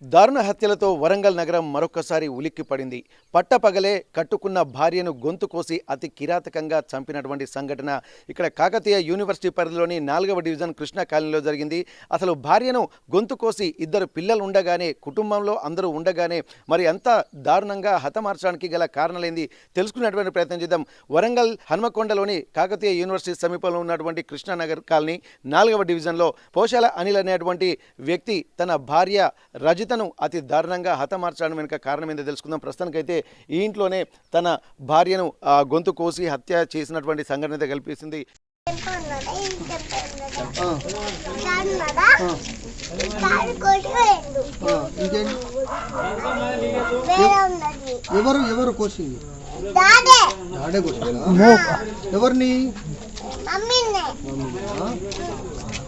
దారుణ హత్యలతో వరంగల్ నగరం మరొకసారి ఉలిక్కిపడింది. పట్టపగలే కట్టుకున్న భార్యను గొంతు కోసి అతి కిరాతకంగా చంపినటువంటి సంఘటన ఇక్కడ కాకతీయ యూనివర్సిటీ పరిధిలోని 4వ డివిజన్ కృష్ణా కాలనీలో జరిగింది. అసలు భార్యను గొంతు కోసి ఇద్దరు పిల్లలు ఉండగానే, కుటుంబంలో అందరూ ఉండగానే మరి అంత దారుణంగా హతమార్చడానికి గల కారణాలేంది తెలుసుకునేటువంటి ప్రయత్నం చేద్దాం. వరంగల్ హన్మకొండలోని కాకతీయ యూనివర్సిటీ సమీపంలో ఉన్నటువంటి కృష్ణానగర్ కాలనీ 4వ డివిజన్లో పోశాల అనిల్ అనేటువంటి వ్యక్తి తన భార్య రజితను అతి దారుణంగా హతమార్చడం వెనుక కారణం ఏందో తెలుసుకుందాం. ప్రస్తుతానికైతే ఈ ఇంట్లోనే తన భార్యను గొంతు కోసి హత్య చేసినటువంటి సంఘటన అయితే కల్పిస్తుంది. ఎవరు ఎవరు కోసింది? ఎవరిని?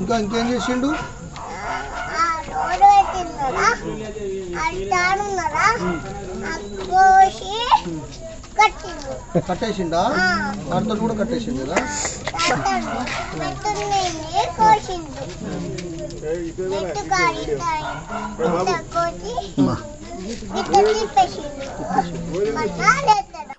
ఇంకా ఇంకేం చేసిండు? కట్టేసిండా? వాటితో కూడా కట్టేసిండు కదా.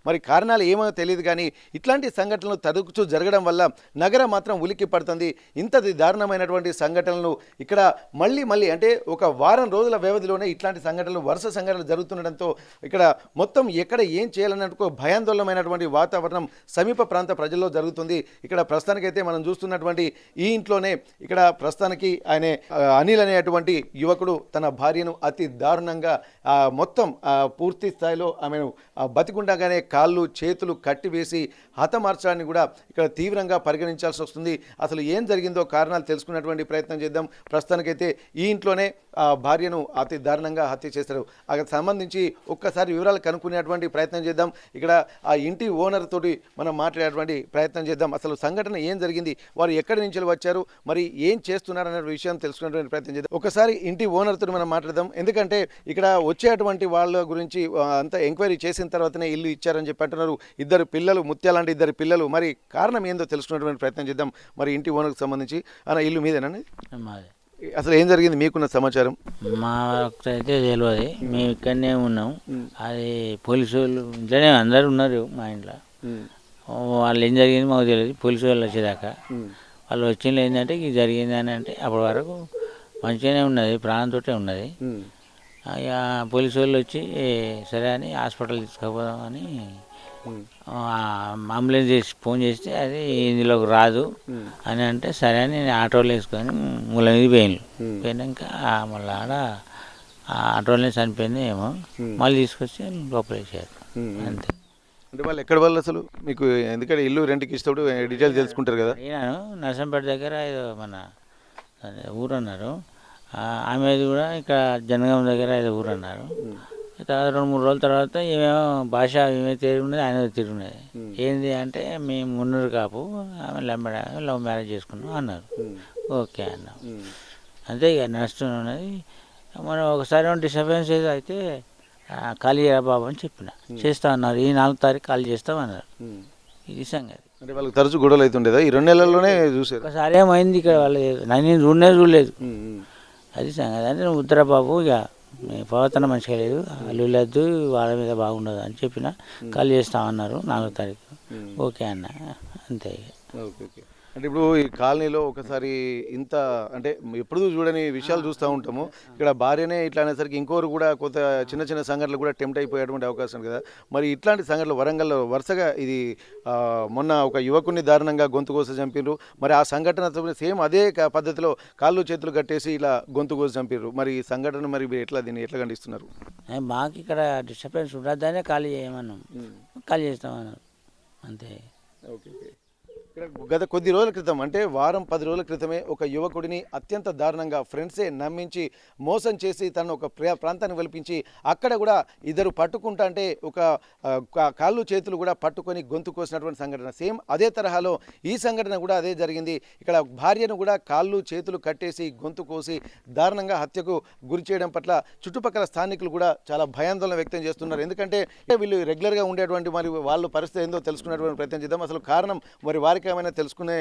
మరి కారణాలు ఏమో తెలియదు కానీ ఇట్లాంటి సంఘటనలు తరచూ జరగడం వల్ల నగరం మాత్రం ఉలిక్కి పడుతుంది. ఇంతది దారుణమైనటువంటి సంఘటనలు ఇక్కడ మళ్ళీ అంటే ఒక వారం రోజుల వ్యవధిలోనే ఇట్లాంటి సంఘటనలు వరుస సంఘటనలు జరుగుతుండడంతో ఇక్కడ మొత్తం ఎక్కడ ఏం చేయాలన్నట్టు భయాందోళనమైనటువంటి వాతావరణం సమీప ప్రాంత ప్రజల్లో జరుగుతుంది. ఇక్కడ ప్రస్తుతానికైతే మనం చూస్తున్నటువంటి ఈ ఇంట్లోనే ఇక్కడ ప్రస్తుతానికి ఆయన అనిల్ అనేటువంటి యువకుడు తన భార్యను అతి దారుణంగా మొత్తం పూర్తి స్థాయిలో ఆమెను బతికుండగానే కాళ్ళు చేతులు కట్టివేసి హతమార్చడాన్ని కూడా ఇక్కడ తీవ్రంగా పరిగణించాల్సి వస్తుంది. అసలు ఏం జరిగిందో కారణాలు తెలుసుకున్నటువంటి ప్రయత్నం చేద్దాం. ప్రస్తుతానికైతే ఈ ఇంట్లోనే భార్యను అతి దారుణంగా హత్య చేశారు. అక్కడికి సంబంధించి ఒక్కసారి వివరాలు కనుక్కునేటువంటి ప్రయత్నం చేద్దాం. ఇక్కడ ఆ ఇంటి ఓనర్ తోటి మనం మాట్లాడేటువంటి ప్రయత్నం చేద్దాం. అసలు సంఘటన ఏం జరిగింది, వారు ఎక్కడి నుంచి వచ్చారు, మరి ఏం చేస్తున్నారు అనే విషయం తెలుసుకునేటువంటి ప్రయత్నం చేద్దాం. ఒకసారి ఇంటి ఓనర్ తోటి మనం మాట్లాడదాం. ఎందుకంటే ఇక్కడ వచ్చేటువంటి వాళ్ళ గురించి అంతా ఎంక్వైరీ చేసిన తర్వాతనే ఇల్లు ఇచ్చారని చెప్పి అంటున్నారు. ఇద్దరు పిల్లలు, ముత్యాలంటే ఇద్దరు పిల్లలు. మరి కారణం ఏందో తెలుసుకునేటువంటి ప్రయత్నం చేద్దాం. మరి ఇంటి ఓనర్కి సంబంధించి ఇల్లు మీదేనండి? అసలు ఏం జరిగింది మీకున్న సమాచారం? మాకైతే తెలియదు, మేము ఇక్కడనే ఉన్నాం. అది పోలీసు వాళ్ళు ఇంట్లోనే అందరు ఉన్నారు మా ఇంట్లో. వాళ్ళు ఏం జరిగింది మాకు తెలియదు. పోలీసు వాళ్ళు వచ్చేదాకా వాళ్ళు వచ్చింది ఏంటంటే ఇది జరిగింది అని అంటే అప్పటి వరకు మంచిగానే ఉన్నది, ప్రాణంతో ఉన్నది. ఇక పోలీసు వాళ్ళు వచ్చి సరే అని హాస్పిటల్ తీసుకుపోదామని అంబులెన్స్ చేసి ఫోన్ చేస్తే అది ఇందులోకి రాదు అని అంటే సరే అని నేను ఆటోలో వేసుకొని మూల మీద పోయినాక మళ్ళీ ఆడ ఆటోలోనే చనిపోయింది ఏమో. మళ్ళీ తీసుకొచ్చి లోపల వేసారు అంతే. అంటే వాళ్ళు ఎక్కడ వాళ్ళు అసలు మీకు? ఎందుకంటే ఇల్లు రెంట్కి ఇష్టప్పుడు డీటెయిల్స్ తెలుసుకుంటారు కదా. నేను నర్సంపేట దగ్గర ఏదో మన ఊరు అన్నారు, ఆమెది కూడా ఇక్కడ జనగాం దగ్గర ఏదో ఊరు అన్నారు. తర్వాత 2-3 రోజుల తర్వాత ఏమేమో భాష ఏమే తిరిగి ఉన్నది, ఆయన తిరిగి ఉన్నది. ఏంది అంటే మేము మున్నూరు కాపు, ఆమె లవ్ మ్యారేజ్ చేసుకున్నాం అన్నారు. ఓకే అన్నాం, అంతే ఇక నడుస్తూనే ఉన్నది. మనం ఒకసారి డిస్టర్బెన్స్ ఏదో అయితే ఖాళీ చేయరా బాబు అని చెప్పిన, చేస్తా అన్నారు. ఈ 4వ తారీఖు ఖాళీ చేస్తామన్నారు. ఇది సంగతి. అంటే వాళ్ళకి తరచు గొడవలు అవుతుండేదా? ఈ 2 నెలల్లోనే చూసారు? ఒకసారి ఏమైంది ఇక్కడ వాళ్ళు, నేను చూడలేదు. అది సంగతి. అంటే ఉత్తర బాబు ఇక ప్రవర్తన మంచిగా లేదు, అల్లులేదు, వాళ్ళ మీద బాగుండదు అని చెప్పిన. కాల్ చేస్తామన్నారు 4వ తారీఖు. ఓకే అన్న, అంతే. ఓకే. అంటే ఇప్పుడు ఈ కాలనీలో ఒకసారి ఇంత అంటే ఎప్పుడు చూడని విషయాలు చూస్తూ ఉంటాము. ఇక్కడ భార్యనే ఇట్లా అనేసరికి ఇంకోరు కూడా కొంత చిన్న సంఘటనలు కూడా టెంప్ట్ అయిపోయేటువంటి అవకాశం కదా. మరి ఇట్లాంటి సంఘటనలు వరంగల్లో వరుసగా ఇది మొన్న ఒక యువకుని దారుణంగా గొంతు కోసి చంపిర్రు. మరి ఆ సంఘటన సేమ్ అదే పద్ధతిలో కాళ్ళు చేతులు కట్టేసి ఇలా గొంతు కోసి చంపిర్రు. మరి ఈ సంఘటన మరి దీన్ని ఎట్లా ఖండిస్తున్నారు? మాకు ఇక్కడ డిస్టర్బెన్స్ ఉండద్దనే ఖాళీ చేయమన్నాం, ఖాళీ చేస్తామన్నారు అంతే. ఓకే. గత కొద్ది రోజుల క్రితం అంటే వారం 10 రోజుల క్రితమే ఒక యువకుడిని అత్యంత దారుణంగా ఫ్రెండ్సే నమ్మించి మోసం చేసి తను ఒక ప్రాంతాన్ని వెలిపించి అక్కడ కూడా ఇద్దరు పట్టుకుంటా అంటే ఒక కాళ్ళు చేతులు కూడా పట్టుకొని గొంతు కోసినటువంటి సంఘటన. సేమ్ అదే తరహాలో ఈ సంఘటన కూడా అదే జరిగింది. ఇక్కడ భార్యను కూడా కాళ్ళు చేతులు కట్టేసి గొంతు కోసి దారుణంగా హత్యకు గురి చేయడం పట్ల చుట్టుపక్కల స్థానికులు కూడా చాలా భయాందోళన వ్యక్తం చేస్తున్నారు. ఎందుకంటే వీళ్ళు రెగ్యులర్గా ఉండేటువంటి మరి వాళ్ళ పరిస్థితి ఏందో తెలుసుకునేటువంటి ప్రయత్నం చేద్దాం. అసలు కారణం మరి వారికి ఏమైనా తెలుసుకునే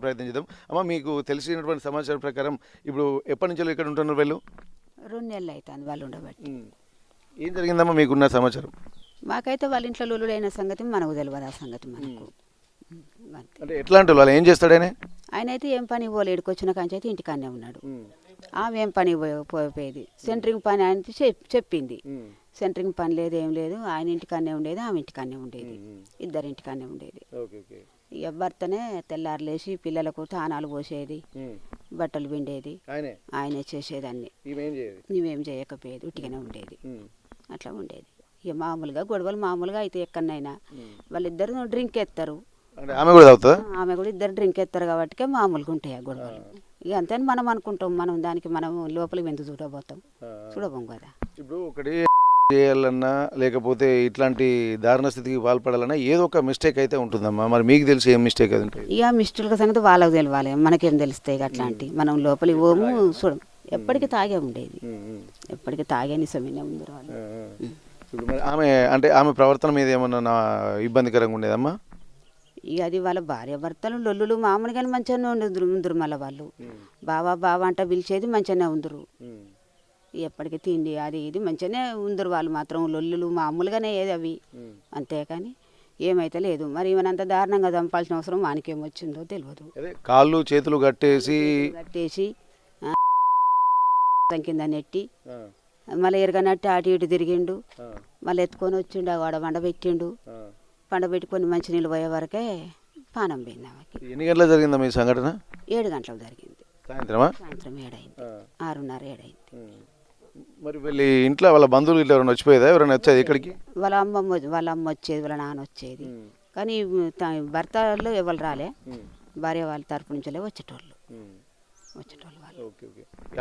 ప్రయత్నం చేద్దాం. అమ్మ, మీకు తెలిసినటువంటి సమాచారం ప్రకారం ఇప్పుడు ఎప్పటి నుంచో ఇక్కడ ఉంటున్నారు వీళ్ళు? 2 నెలలు అవుతుంది వాళ్ళు ఉండబట్టి. ఏం జరిగిందమ్మా మీకున్న సమాచారం? మాకైతే వాళ్ళ ఇంట్లో లొల్లుడైన సంగతి మనకు తెలియదు. ఆ సంగతి మనకు అంతే. అంటే ఎట్లాంటి వాళ్ళు ఏం చేస్తాడనే? ఆయన అయితే ఏం పని పోలేడు, వచ్చిన కాంచి అయితే ఇంటికాడనే ఉన్నాడు. ఆమె ఏం పని పోయేది, సెంటరింగ్ పని అని చెప్పింది. సెంటరింగ్ పని లేదు, ఏం లేదు, ఆయన ఇంటికాడనే ఉండేది, ఆమె ఇంటికాడనే ఉండేది, ఇద్దరు ఇంటికాడనే ఉండేది. ఇక భర్తనే తెల్లారు లేచి పిల్లలకు తానాలు పోసేది, బట్టలు పిండేది, ఆయనే చేసేది అన్ని. మేమేం చేయకపోయేది, ఉట్టిగానే ఉండేది, అట్లా ఉండేది. ఇక మామూలుగా గొడవలు మామూలుగా అయితే ఎక్కడైనా వాళ్ళిద్దరు డ్రింక్ ఎత్తారు. ఆమె కూడా తాగుతుందా? ఆమె కూడా ఇద్దరు డ్రింక్ ఎత్తారు కాబట్టి మామూలుగా ఉంటాయి ఆ గొడవలు. ఇక అంతే మనం అనుకుంటాం, మనం దానికి మనం లోపలికి ఎందుకు చూడబోతాం, చూడబోం కదా. ఇప్పుడు ఒకటి చేయాలన్నా లేకపోతే ఇట్లాంటి దారుణ స్థితికి పాల్పడాలన్నా ఏదో ఒక మిస్టేక్ అయితే ఉంటుందమ్మా. మరి మీకు తెలిసి ఏం మిస్టేక్ అది ఉంటుంది? ఇక మిస్టేక్ సంగతి వాళ్ళకి తెలియాలి, మనకేం తెలుస్తాయి అట్లాంటి. మనం లోపలికి పోము, చూడం. ఎప్పటికీ తాగే ఉండేది, ఎప్పటికీ తాగే నిజమేనే ఉంది వాళ్ళు. ఇప్పుడు మరి ఆమె అంటే ఆమె ప్రవర్తన మీద ఏమన్నా ఇబ్బందికరంగా ఉండేదమ్మా? ఇక అది వాళ్ళ భార్య భర్తలు లొల్లులు మామూలుగానే మంచిగానే ఉందరు. మళ్ళీ వాళ్ళు బావా బావా అంట పిలిచేది మంచిగానే ఉందరు. ఎప్పటికీ తిండి అది ఇది మంచిగానే ఉందరు వాళ్ళు. మాత్రం లొల్లులు మామూలుగానే ఏది అవి, అంతేకాని ఏమైతే లేదు. మరి ఈమెనంత దారుణంగా చంపాల్సిన అవసరం వానికేమొచ్చిందో తెలియదు. కాళ్ళు చేతులు కట్టేసి కింద నెట్టి మళ్ళీ ఎరగనట్టు అటు ఇటు తిరిగిండు, మళ్ళీ ఎత్తుకొని వచ్చిండు, వాడ వండబెట్టిండు. పండబెట్టుకొని మంచినీళ్ళు పోయే వరకే పానం పోయింది ఆమెకి. ఎన్ని గంటలకు జరిగిందమ్మా ఈ సంఘటన? 7 గంటలకు జరిగింది. సాయంత్రం 7 అయింది, 6:30 7 అయింది. మరి వెళ్ళి ఇంట్లో వాళ్ళ బంధువులు ఇట్లా ఎవరైనా వచ్చిపోయేదా? ఎవరైనా వచ్చేది ఇక్కడికి? వాళ్ళ అమ్మ వచ్చేది, వాళ్ళ నాన్న వచ్చేది. కానీ భర్తలో ఎవరు రాలే, భార్య వాళ్ళ తరపు నుంచే వచ్చేటోళ్ళు వాళ్ళు.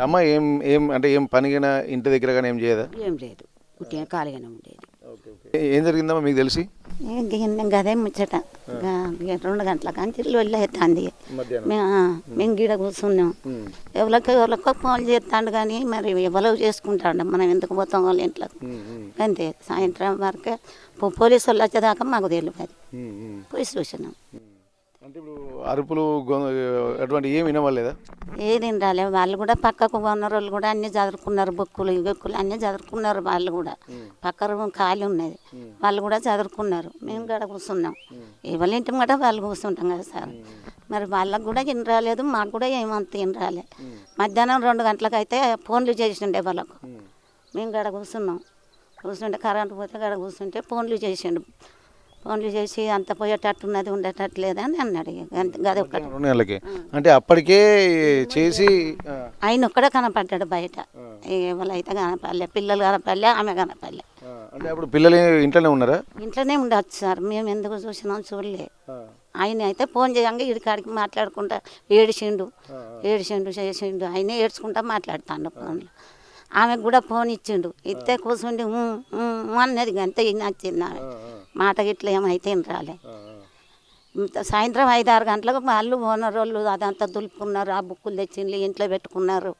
అమ్మ ఏం ఏం అంటే ఏం పనిగా ఇంటి దగ్గర కానీ ఏం చేయదా? ఏం లేదు, ఉట్టిగా ఖాళీగానే ఉండేది. ఏం జరిగిందమ్మా మీకు తెలిసి? గదే ముచ్చట 2 గంటల కానీ ఇల్లు వెళ్ళేస్తుంది. మేము గీడ కూర్చున్నాం, ఎవరికో ఫోన్ చేస్తాడు కానీ మరి ఎవరో చేసుకుంటాడు, మనం ఎందుకు పోతాం వాళ్ళ ఇంట్లో. అంతే సాయంత్రం వరకే పోలీసు వాళ్ళు వచ్చేదాకా మాకు తెలియదు, పోయి చూసినాం. అంటే ఇప్పుడు అరుపులు అటువంటి ఏమి వినవాలేదా? ఏది రాలే. వాళ్ళు కూడా పక్కకు ఉన్న వాళ్ళు కూడా అన్నీ చదువుకున్నారు, బుక్కులు గొక్కులు అన్నీ చదువుకున్నారు. వాళ్ళు కూడా పక్క రూమ్ ఖాళీ ఉన్నది, వాళ్ళు కూడా చదువుకున్నారు. మేము కూడా కూర్చున్నాం, ఎవరి ఇంటి కూడా వాళ్ళు కూర్చుంటాం కదా సార్. మరి వాళ్ళకు కూడా ఏం రాలేదు, మాకు కూడా ఏమంత ఏం రాలే. మధ్యాహ్నం 2 గంటలకు అయితే ఫోన్లు చేసిండే వాళ్ళకు. మేము కూడా కూర్చుంటే కరెంటు పోతే గడ కూర్చుంటే ఫోన్లు చేసిండు. ఫోన్లు చేసి అంత పోయేటట్టున్నది ఉండేటట్టు లేదని అన్నాడు. గది ఒక్కటి 2 నెలలకి అంటే అప్పటికే చేసి ఆయన ఒక్కడే కనపడ్డాడు బయట. ఎవరైతే కనపడలే, పిల్లలు కనపడలే, ఆమె కనపడలే. అంటే అప్పుడు పిల్లలు ఇంట్లోనే ఉన్నారా? ఇంట్లోనే ఉండొచ్చు సార్, మేము ఎందుకు చూసినాం చూడలే. ఆయన అయితే ఫోన్ చేయంగా ఇడికాడికి మాట్లాడుకుంటా ఏడిచిండు చేసిండు. ఆయనే ఏడ్చుకుంటా మాట్లాడుతాడు ఫోన్లో. ఆమెకు కూడా ఫోన్ ఇచ్చిండు, ఇస్తే కూర్చుండి అన్నది అంతే. నచ్చింది ఆమె మాట గిట్ల ఏమైతే రాలే. సాయంత్రం 5-6 గంటలకు వాళ్ళు ఓనర్ వాళ్ళు అదంతా దులుపుకున్నారు, ఆ బుక్కులు తెచ్చిండ్రు, ఇంట్లో పెట్టుకున్నారు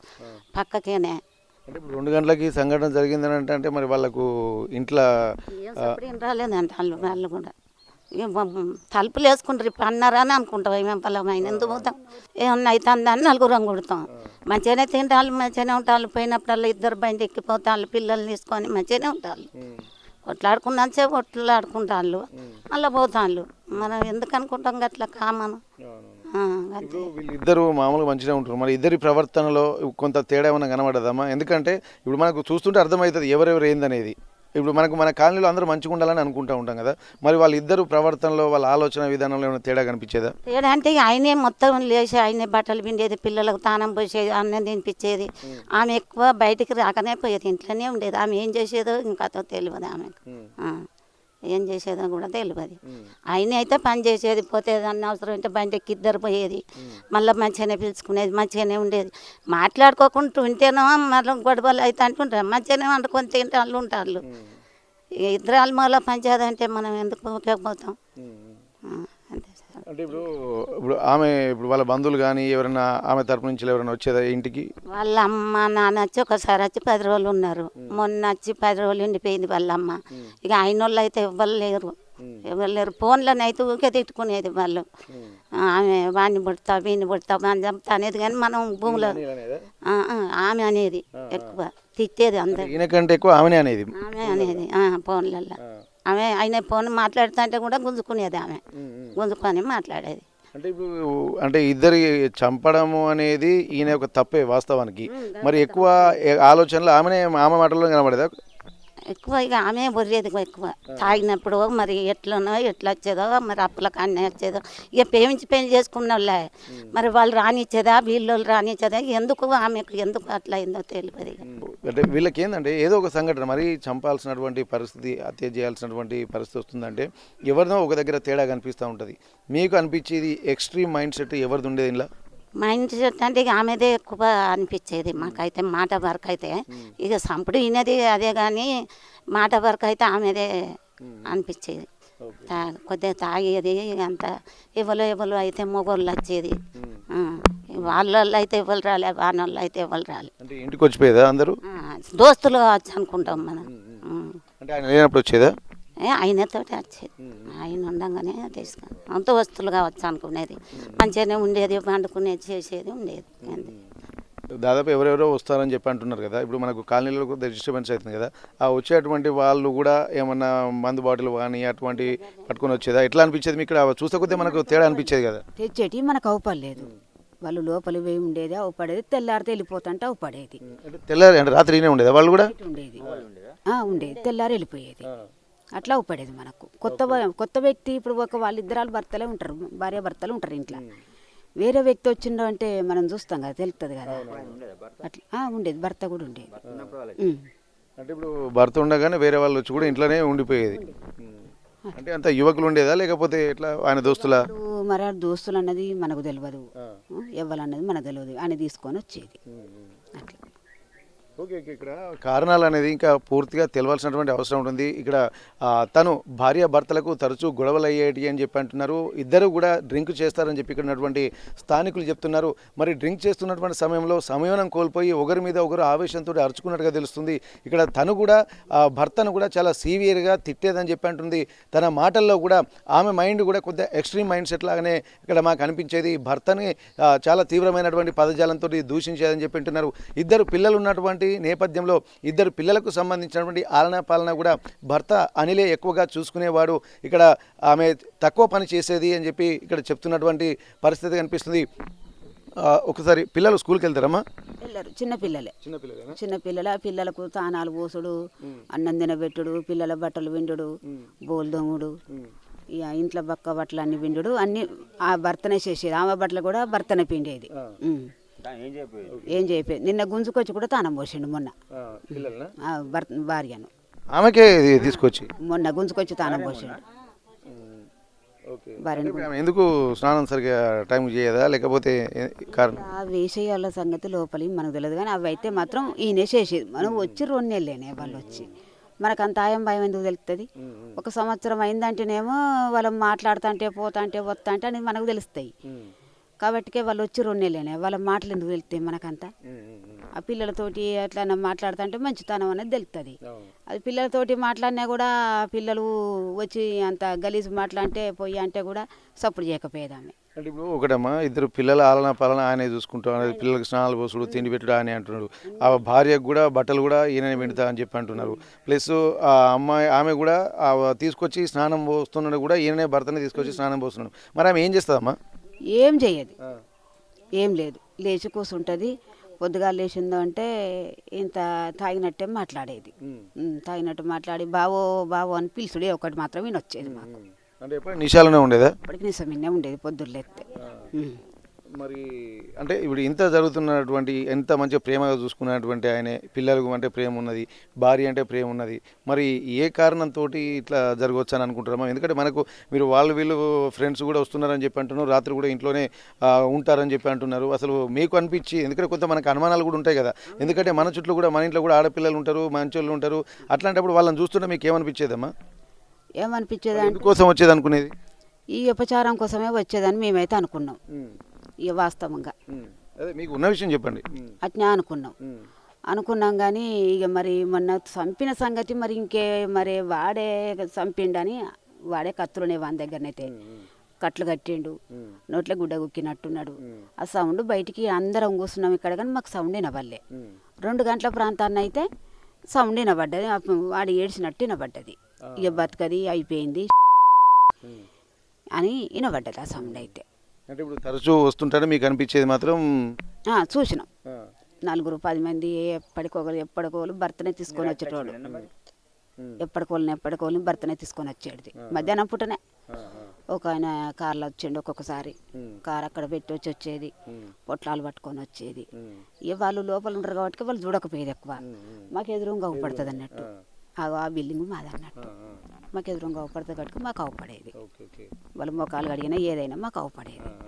పక్కకేనే. అంటే ఇప్పుడు 2 గంటలకి సంఘటన జరిగిందని అంటే మరి వాళ్ళకు ఇంట్లో ఏం రాలేదంట. వాళ్ళు కూడా తలుపులు వేసుకుంటారు, ఇప్పుడు అన్నారా అని అనుకుంటాం. ఏమేం పొలమైన ఎందుకు పోతాం, ఏమన్నా అవుతుందని 4 కొడతాం. మంచిగానే తింటాళ్ళు, మంచిగానే ఉంటాళ్ళు. పోయినప్పుడల్లా 2 బండి ఎక్కిపోతాళ్ళు, పిల్లల్ని తీసుకొని మంచిగానే ఉంటాళ్ళు. కొట్లాడుకున్నాంచే కొట్లాడుకుంటాళ్ళు, మళ్ళీ పోతాళ్ళు. మనం ఎందుకు అనుకుంటాం అట్లా కామను. వీళ్ళిద్దరు మామూలుగా మంచిగా ఉంటారు, మరి ఇద్దరి ప్రవర్తనలో కొంత తేడా ఏమైనా కనబడదమ్మా? ఎందుకంటే ఇప్పుడు మనకు చూస్తుంటే అర్థమవుతుంది ఎవరెవరు ఏందనేది. ఇప్పుడు మన కాలనీలో అందరూ మంచిగా ఉండాలని అనుకుంటూ ఉంటాం కదా, మరి వాళ్ళిద్దరు ప్రవర్తనలో వాళ్ళ ఆలోచన విధానంలో ఏమైనా తేడా కనిపించేదా? తేడా అంటే ఆయనే మొత్తం లేచి ఆయనే బట్టలు పిండేది, పిల్లలకు తానం పోసేది, అన్నం తినిపించేది. ఆమె ఎక్కువ బయటికి రాకనే పోయేది, ఇంట్లోనే ఉండేది. ఆమె ఏం చేసేదో ఇంకా తెలియదు ఆమెకు, ఏం చేసేదో కూడా తెలియదు. ఆయనే అయితే పని చేసేది, పోతేది అన్న అవసరం అంటే బండి ఎక్కి 2 పోయేది, మళ్ళీ మంచిగానే పిలుచుకునేది, మంచిగానే ఉండేది. మాట్లాడుకోకుండా ఉంటేనో మళ్ళీ గొడవలు అయితే అంటుంటారు, మంచిగానే వండుకొని తింటే వాళ్ళు ఉంటారు. 2 ఆల్మూల పంచాయతీ అంటే మనం ఎందుకు పోతాం. అంతే సార్. అంటే ఇప్పుడు ఆమె వాళ్ళ బంధువులు కానీ ఎవరైనా ఆమె తరపు నుంచి ఎవరైనా వచ్చేదా ఇంటికి? వాళ్ళ అమ్మ నాన్న వచ్చి ఒకసారి వచ్చి 10 రోజులు ఉన్నారు. మొన్న వచ్చి 10 రోజులు ఉండిపోయింది వాళ్ళ అమ్మ. ఇక ఆయన వాళ్ళు అయితే ఎవ్వరు లేరు. ఎవరు లేరు. ఫోన్లోనే అయితే ఊరికే తిట్టుకునేది వాళ్ళు. ఆమె వాడిని పుడతా వీడిని పుడతా అని చెప్తా అనేది, కానీ మనం భూమిలో ఆమె అనేది ఎక్కువ తిట్టేది అందరు. ఈయనకంటే ఎక్కువ ఆమెనే అనేది. ఆమె అనేది ఫోన్లలో ఆమె ఆయన ఫోన్ మాట్లాడుతుంటే కూడా గుంజుకునేది, ఆమె గుంజుకొని మాట్లాడేది. అంటే ఇప్పుడు అంటే ఇద్దరి చంపడము అనేది ఈయన ఒక తప్పే వాస్తవానికి. మరి ఎక్కువ ఆలోచనలు ఆమె మాటల్లో కనబడేదా? ఎక్కువ ఇక ఆమె బొర్రేది ఎక్కువ. తాగినప్పుడు మరి ఎట్లనో ఎట్లా వచ్చేదో, మరి అప్పుల కాన్నీ వచ్చేదో, ఇక ప్రేమించి పెళ్లి చేసుకున్న వాళ్ళే మరి వాళ్ళు రానిచ్చేదా, వీళ్ళు రానిచ్చేదా, ఎందుకు ఆమెకు ఎందుకు అట్లా అయిందో తెలియదు. అంటే వీళ్ళకి ఏంటంటే ఏదో ఒక సంఘటన మరి చంపాల్సినటువంటి పరిస్థితి, హత్య చేయాల్సినటువంటి పరిస్థితి వస్తుందంటే ఎవరినో ఒక దగ్గర తేడా కనిపిస్తూ ఉంటుంది. మీకు అనిపించేది ఎక్స్ట్రీమ్ మైండ్ సెట్ ఎవరిది ఉండేది ఇలా? మైండ్ సెట్ అంటే ఇక ఆమెదే ఎక్కువ అనిపించేది మాకైతే. మాట వరకు అయితే ఇక సంపుడు ఈయనది అదే, కానీ మాట వరకు అయితే ఆమెదే అనిపించేది. కొద్దిగా తాగేది అంత. ఎవరు అయితే మొగోళ్ళు వచ్చేది, వాళ్ళ అయితే ఎవరు రాలే, వానోళ్ళు అయితే ఎవరు రాలే. అంటే ఇంటికి వచ్చిపోయేదా అందరూ? దోస్తులు వచ్చి అనుకుంటాం మనం. అంటే ఆయన లేనప్పుడు వచ్చేదా? ఆయనతో వచ్చేది, ఆయన ఉండగానే తీసుకొని అంత వస్తువులుగా వచ్చి అనుకునేది. మంచిగానే ఉండేది, పండుకునేది, చేసేది ఉండేది. దాదాపు ఎవరెవరో వస్తారని చెప్పి అంటున్నారు కదా. ఇప్పుడు మనకు కాలనీలో కూడా డిస్టర్బెన్స్ అవుతుంది కదా. ఆ వచ్చేటువంటి వాళ్ళు కూడా ఏమన్నా మందు బాటిల్ కానీ అటువంటి పట్టుకొని వచ్చేదా? ఎట్లా అనిపించేది మీకు? ఇక్కడ చూస్తే కొద్దిగా మనకు తేడా అనిపించేది కదా. తెచ్చేటి మనకు అవపడలేదు. వాళ్ళు లోపలి పోయి ఉండేది, అవపడేది. తెల్లారితే వెళ్ళిపోతుంటే అవపడేది. తెల్లారి అంటే రాత్రినే ఉండేదా వాళ్ళు కూడా? ఉండేది ఉండేది, తెల్లారి వెళ్ళిపోయేది. అట్లా అవపడేది మనకు. కొత్త వ్యక్తి ఇప్పుడు వాళ్ళిద్దరాలు భర్తలే ఉంటారు, భార్య భర్తలు ఉంటారు ఇంట్లో. వేరే వ్యక్తి వచ్చిండో అంటే మనం చూస్తాం కదా, తెలుస్తుంది కదా. అట్లా ఉండేది, భర్త కూడా ఉండేది. అంటే ఇప్పుడు భర్త ఉండగానే వేరే వాళ్ళు వచ్చి కూడా ఇంట్లోనే ఉండిపోయేది. అంటే అంత యువకులు ఉండేదా లేకపోతే ఎట్లా ఆయన దోస్తులా? మరి దోస్తులు అన్నది మనకు తెలియదు, ఎవరన్నది మనకు తెలియదు. ఆయన తీసుకొని వచ్చేది అట్లా. Okay okay. ఇక్కడ కారణాలు అనేది ఇంకా పూర్తిగా తెలవాల్సినటువంటి అవసరం ఉంటుంది. ఇక్కడ తను భార్య భర్తలకు తరచూ గొడవలు అయ్యేటి అని చెప్పి అంటున్నారు. ఇద్దరు కూడా డ్రింక్ చేస్తారని చెప్పి ఇక్కడ ఉన్నటువంటి స్థానికులు చెప్తున్నారు. మరి డ్రింక్ చేస్తున్నటువంటి సమయంలో సంయమనం కోల్పోయి ఒకరి మీద ఒకరు ఆవేశంతో అరుచుకున్నట్టుగా తెలుస్తుంది. ఇక్కడ తను కూడా భర్తను కూడా చాలా సీవియర్గా తిట్టేదని చెప్పి అంటుంది. తన మాటల్లో కూడా ఆమె మైండ్ కూడా కొద్దిగా ఎక్స్ట్రీమ్ మైండ్ సెట్ లాగానే ఇక్కడ మాకు అనిపించేది. భర్తని చాలా తీవ్రమైనటువంటి పదజాలంతో దూషించేదని చెప్పి అంటున్నారు. ఇద్దరు పిల్లలు ఉన్నటువంటి నేపథ్యంలో ఇద్దరు పిల్లలకు సంబంధించినటువంటి ఆలనా పాలన కూడా భర్త అనిలే ఎక్కువగా చూసుకునేవాడు. ఇక్కడ ఆమె తక్కువ పని చేసేది అని చెప్పి ఇక్కడ చెప్తున్నటువంటి పరిస్థితి కనిపిస్తుంది. ఒకసారి పిల్లలు స్కూల్కి వెళ్తారమ్మా? వెళ్ళరు, చిన్నపిల్లలే. ఆ పిల్లలకు తానాలు పోసుడు, అన్నం తినబెట్టుడు, పిల్లల బట్టలు విండుడు, బోల్దోముడు, ఇక ఇంట్లో బక్క బట్టలు అన్ని విండుడు అన్ని ఆ భర్తనే చేసేది. ఆమె బట్టలు కూడా భర్తనే పిండేది. ఏం చెప్పేది. నిన్న గుంజుకొచ్చి కూడా తానం పోసిండు మొన్న భార్యను. ఆమెకే తీసుకొచ్చి మొన్న గుంజుకొచ్చి తానం పోసిండు. ఎందుకు స్నానం సరిగా టైం చేయదా లేకపోతే కారణం? ఆ విషయాల సంగతి లోపలి మనకు తెలియదు, కానీ అవి అయితే మాత్రం ఈయనే చేసేది. మనం వచ్చి 2 నెలలేనే వాళ్ళు వచ్చి. మనకు అంత ఆయం భయం ఎందుకు తెలుస్తుంది? 1 సంవత్సరం అయిందంటేనేమో వాళ్ళు మాట్లాడుతుంటే పోతాంటే వస్తాంటే అనేది మనకు తెలుస్తాయి. కాబట్టికే వాళ్ళు వచ్చి 2 నెలలేనే. వాళ్ళ మాటలు ఎందుకు తెలుస్తాయి మనకంతా? ఆ పిల్లలతోటి అట్లా మాట్లాడుతుంటే మంచితనం అనేది తెలుస్తుంది. అది పిల్లలతోటి మాట్లాడినా కూడా పిల్లలు వచ్చి అంత గలీజు మాట్లాడితే పోయి అంటే కూడా సపోర్ట్ చేయకపోయేది ఆమె. అంటే ఇప్పుడు ఒకటమ్మా, ఇద్దరు పిల్లల ఆలన పాలన ఆయనే చూసుకుంటాడు. పిల్లలకు స్నానాలు పోసుడు, తిండి పెట్టుడు ఆయన అంటున్నాడు. ఆ భార్యకు కూడా బట్టలు కూడా ఈయననే పెడతా అని చెప్పి అంటున్నారు. ప్లస్ ఆ అమ్మాయి ఆమె కూడా తీసుకొచ్చి స్నానం పోస్తున్నాడు కూడా ఈయననే భర్తనే తీసుకొచ్చి స్నానం పోస్తున్నాడు. మరి ఆమె ఏం చేస్తుందమ్మా? ఏం చేయదు, ఏం లేదు. లేచి కూర్చుంటుంది. పొద్దుగా లేచిందో అంటే ఇంత తాగినట్టే మాట్లాడేది. తాగినట్టు మాట్లాడి బావో బావో అని పిలుచుడే ఒకటి మాత్రం వినొచ్చేది మాకు. అంటే ఎప్పుడు నిశాలనే ఉండేదా? ఇప్పటికి నిజమిన్నే ఉండేది పొద్దుర్లేస్తే. మరి అంటే ఇప్పుడు ఇంత జరుగుతున్నటువంటి ఎంత మంచిగా ప్రేమగా చూసుకున్నటువంటి ఆయన పిల్లలకు అంటే ప్రేమ ఉన్నది, భార్య అంటే ప్రేమ ఉన్నది. మరి ఏ కారణంతో ఇట్లా జరగవచ్చు అని అనుకుంటారమ్మా? ఎందుకంటే మనకు మీరు వీళ్ళు ఫ్రెండ్స్ కూడా వస్తున్నారని చెప్పి అంటున్నారు, రాత్రి కూడా ఇంట్లోనే ఉంటారని చెప్పి అంటున్నారు. అసలు మీకు అనిపించి, ఎందుకంటే కొంత మనకు అనుమానాలు కూడా ఉంటాయి కదా, ఎందుకంటే మన చుట్టూ కూడా మన ఇంట్లో కూడా ఆడపిల్లలు ఉంటారు, మంచి వాళ్ళు ఉంటారు. అట్లాంటప్పుడు వాళ్ళని చూస్తుంటే మీకు ఏమనిపించేదమ్మా? ఏమనిపించేది అందుకోసం వచ్చేది అనుకునేది? ఈ ఉపచారం కోసమే వచ్చేదని మేమైతే అనుకున్నాం. ఇక వాస్తవంగా అదే మీకు ఉన్న విషయం చెప్పండి. అట్నే అనుకున్నాం కానీ ఇక మరి మొన్న చంపిన సంగతి మరి ఇంకే మరి వాడే చంపిండని వాడే కత్తులునే వాని దగ్గరనైతే కట్లు కట్టిండు, నోట్లో గుడ్డ గుక్కినట్టున్నాడు. ఆ సౌండ్ బయటికి అందరం కూర్చున్నాం ఇక్కడ, కానీ మాకు సౌండ్ వినబడలే. 2 గంటల ప్రాంతాన్ని అయితే సౌండ్ వినబడ్డది, వాడు ఏడ్చినట్టు వినబడ్డది. ఇక బతుకది అయిపోయింది అని వినబడ్డది ఆ సౌండ్ అయితే. అంటే ఇప్పుడు తరచూ వస్తుంటాడు మీకు అనిపించేది మాత్రం? చూసినాం 4-10 మంది ఎప్పటికోళ్ళు భర్తనే తీసుకొని వచ్చేటోళ్ళు, ఎప్పటికోళ్ళని భర్తనే తీసుకొని వచ్చేది. మధ్యాహ్నం పూటనే ఒక ఆయన కార్లో వచ్చిండు, ఒక్కొక్కసారి కార్ అక్కడ పెట్టి వచ్చేది, పొట్లాలు పట్టుకొని వచ్చేది. ఇక వాళ్ళు లోపల ఉంటారు కాబట్టి వాళ్ళు చూడకపోయేది ఎక్కువ. మాకు ఎదురుగా అవపడుతుంది అన్నట్టు, ఆ బిల్డింగ్ మాది అన్నట్టు. మాకు ఎదురుగా అవపడుతుంది కాబట్టి మాకు అవపడేది. వాళ్ళు మొక్కలు కడిగినా ఏదైనా మాకు అవపడేది.